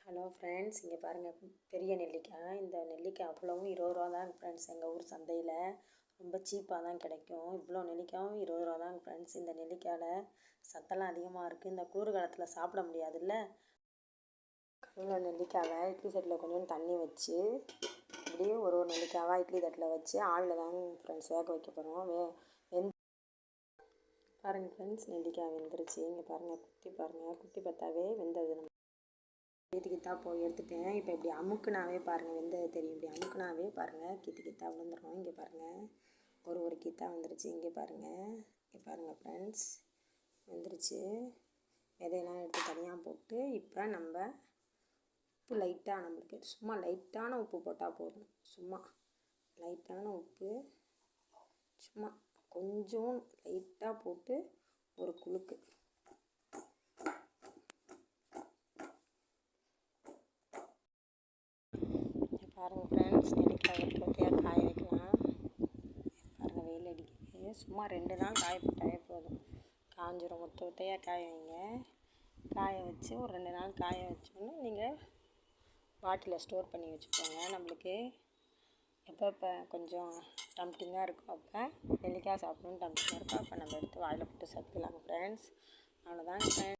Hello friends, இங்கே பாருங்கள் பெரிய நெல்லிக்காய். இந்த நெல்லிக்காய் அவ்வளவும் 20 ரூபா தான் ஃப்ரெண்ட்ஸ். எங்கள் ஊர் சந்தையில் ரொம்ப சீப்பாக தான் கிடைக்கும். இவ்வளோ நெல்லிக்காயும் 20 ரூபா தான் ஃப்ரெண்ட்ஸ். இந்த நெல்லிக்காயில் சத்தெல்லாம் அதிகமாக இருக்குது. இந்த குளிர் காலத்தில் சாப்பிட முடியாதுல்ல. கல்லில் நெல்லிக்காவை இட்லி தட்டில் கொஞ்சம் தண்ணி வச்சு இப்படியே ஒரு நெல்லிக்காவாக இட்லி தட்டில் வச்சு ஆளில் தான் ஃப்ரெண்ட்ஸ் வேக வைக்க போகிறோம். பாருங்கள் ஃப்ரெண்ட்ஸ், நெல்லிக்காய் வெந்துருச்சு. இங்கே பாருங்கள், குத்தி பார்த்தாவே வெந்தது. கித்தா போய் எடுத்துட்டேன். இப்போ இப்படி அமுக்குனாவே பாருங்கள் வெந்தது தெரியும். இப்படி அமுக்குனாவே பாருங்கள் கித்தா விழுந்துடும். இங்கே பாருங்கள் ஒரு கித்தா வந்துருச்சு. இங்கே பாருங்கள் ஃப்ரெண்ட்ஸ், வந்துருச்சு. விதையெல்லாம் எடுத்து தனியாக போட்டு இப்போ நம்ம உப்பு லைட்டாக, நம்மளுக்கு சும்மா லைட்டான உப்பு போட்டால் போதும். சும்மா லைட்டான உப்பு, சும்மா கொஞ்சம் லைட்டாக போட்டு ஒரு குலுக்கு. பாருங்கள் ஃப்ரெண்ட்ஸ், நெல்லிக்காய் ஒத்தையாக காய வைக்கலாம். பாருங்கள் வெயில் அடிக்குது. சும்மா 2 நாள் காய போட்டாவே போதும், காஞ்சிரும். ஒத்தையாக காய வைங்க. காய வச்சு ஒரு 2 நாள் காய வச்சோன்னு நீங்கள் பாட்டிலில் ஸ்டோர் பண்ணி வச்சுக்கோங்க. நம்மளுக்கு எப்போ கொஞ்சம் டம்டிங்காக இருக்கும், அப்போ நெல்லிக்காய் சாப்பிடணுன்னு டம்டிங்காக இருக்கும், அப்போ நம்ம எடுத்து வாயில் போட்டு சாப்பிடலாம் ஃப்ரெண்ட்ஸ். அவ்வளோதாங்க ஃப்ரெண்ட்ஸ்.